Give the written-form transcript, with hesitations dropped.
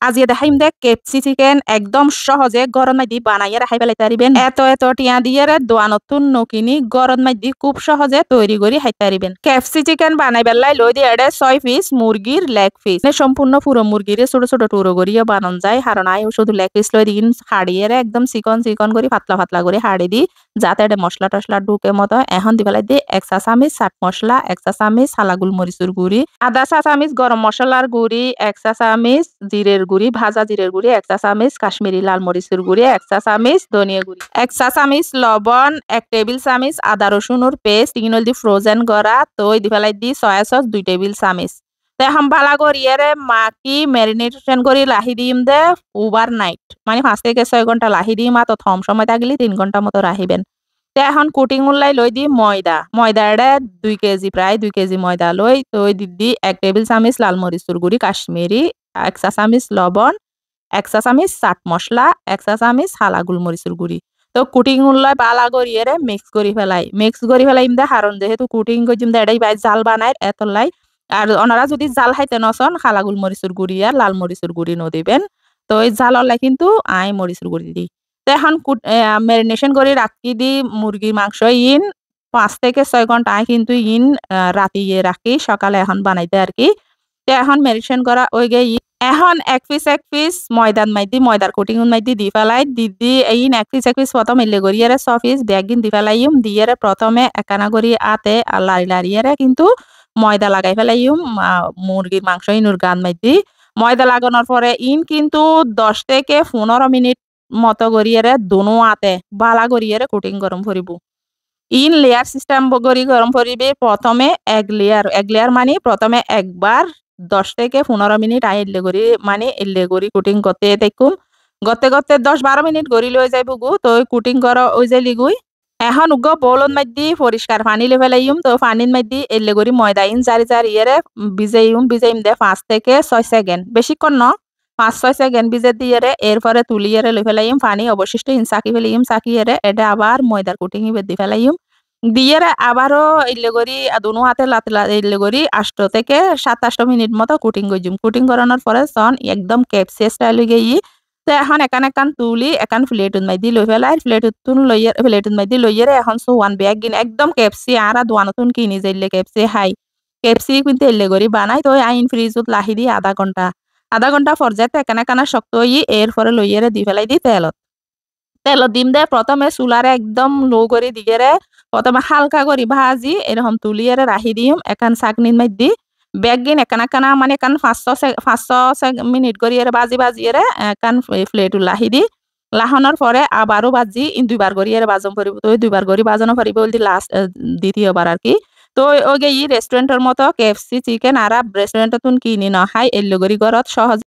আজিয়ে দেখাইম দে কেপসি চিকেন একদম সহজে গরম মাইদি বানাইয়া রাখাই পেলাইতে পারিবেন। এত টিয়া দিয়ে দোয়ানতুন নকিনি গরম মাইদি খুব সহজে তৈরি করে খাইতে পারিবেন। কেপসি চিকেন বানাই বেলাই লই দিয়ে 6 পিস মুরগির লেগ পিস সম্পূর্ণ পুরো মুরগির ছোট ছোট টুকরো করিয়া বানান যায়। কারণ আই শুধু লেগ পিস লই দিন হাড়িয়ে একদম চিকন চিকন করে পাতলা পাতলা করে হাড়ি দি যাতে মশলা টসলা ঢুকে মতো এখন দি পেলাই দি 1 চা চামিচ চাট মশলা, 1 চা চামিচ সালাগুল মরিচুর গুড়ি, আধা চা চামিচ গরম মশলার গুড়ি, 1 চা চামিচ জিরের গুড়ি, ভাজা জিরের গুড়ি, 1 চা চামিচ কাশ্মীরি লাল মরিচের গুড়ি, 1 চা চামিচ ধনিয়া গুড়ি, 1 চা চামিচ লবণ, 1 টেবিল চামিচ আদা রসুনের পেস্ট, ইগনল দি ফ্রোজেন করা তৈ দি ফেলাই দি সয়া সস 2 টেবিল চামিচ। তে হাম ভালা করিয়ে মাকি ম্যারিনেশন করে লাহি দিম দে ওভার নাইট মানে 5 থেকে 6 ঘন্টা লাহি দিম। আর তো থম সময় থাকলে 3 ঘন্টা মতো রাখিবেন। তে এখন কুটিং উল্লাই লই দি ময়দা 2 কেজি প্রায় 2 কেজি ময়দা লই তৈ দি 1 টেবিল চামিচ লাল মরিচুর গুড়ি কাশ্মীরি, 1 চা চামিচ লবণ, 1 চা চামিচ চাট মশলা, 1 চা চামিচ হালা গোলমরিচের গুড়ি। তো কুটিং উল্লাই বালা করিয়ে মিক্স করি ফেলাই ইমদা কারণ যেহেতু কুটিং করিম দে এটাই বাই জাল বানায় এতলাই। আর ওনারা যদি জাল খাইতে নসন হালা গোলমরিচের গুড়ি আর লাল মরিচের গুড়ি ন দিবেন। তো এই জাল হলাই কিন্তু আই মরিচের গুড়ি দি। তো এখন ম্যারিনেশন করে রাখি দি মুরগির মাংস 5 থেকে 6 ঘন্টা আই কিন্তু রাতিয়ে রাখি সকালে এখন বানাইতে আর কি। তো এখন ম্যারিনেশন করা ওই গে এখন এক পিস ময়দার কোটিং মাইদি দি ফেলাই দি 1 পিস প্রথম এলে গড়িয়ে 6 পিস ব্যাগিন দি ফেলাইম দিয়ে প্রথমে একানা করি আতে আর লারিয়ে কিন্তু ময়দা লাগাই ফেলাইম মুরগির মাংস ইনুর গান মাইদি। ময়দা লাগানোর পরে কিন্তু 10 থেকে 15 মিনিট মতো গড়িয়ে দুনো আতে বালা গড়িয়ে কোটিং গরম করিব। লেয়ার সিস্টেম করি গরম করিবে প্রথমে এক লেয়ার মানে প্রথমে একবার 10 থেকে 15 মিনিট এলে করি কুটিং করতে দেখুম গতে 10-12 মিনিট গড়ি লই যাইব গু তো কুটিং করা ওই যে লিগুই। এখন বৌলত মাইদি পরিষ্কার পানি লে ফেলাইম তো পানির মাইদি এলে করি ময়দা জারি ভিজাইম দে 5 থেকে 6 সেকেন্ড বেশিক্ষণ ন 5-6 সেকেন্ড ভিজে দিয়ে এরপরে তুলিয়ে লই ফেলাইম পানি অবশিষ্ট চাকি ফেলাইম চাকিয়ে এটা আবার ময়দার কুটিং দি ফেলাইম দিয়ে আবারও এলে করি দুনো হাতে এলে করি 8 থেকে 7-8 মিনিট মতো কুটিং করিম। কুটিং করানোর পরে সন একদম কেপসি স্টাইল হয়ে গিয়ে তো এখন একান তুলি একান প্লেটুন মাইদি লই ফেলাই প্লেটুন মাইদি লইয়ে এখন ওয়ান ব্যাগ গিন একদম কেপসি আর দোয়ানতুন কিনি যাইলে কেপসি হাই কেপসি কিন্তু এলে করি বানাই তো আইন ফ্রিজত লাহি দি আধা ঘন্টা পর্যায়ে একানা শক্ত হই এরপরে লইয়ে দি ফেলাই দি তেলত দিম দে প্রথমে চুলারে একদম লো করে দিয়ে প্রথমে হালকা করি ভাজি এরকম তুলিয়ে রাখি দিম একান চাকনির মাইদি ব্যাগিন একানা মানে একান 5-6 মিনিট করিয়ে বাজিয়ে একান প্লেট লাহি দি লাহানোর পরে আবারও বাজি দুইবার করিয়ে বাজন পড়ব তো দুইবার করি বাজানো পারিব বলতে লাস্ট দ্বিতীয়বার আর কি। তো ওই রেস্টুরেন্টের মতো কেএফসি চিকেন আর রেস্টুরেন্টত কিনি নহাই এল্লো করি ঘরত সহজ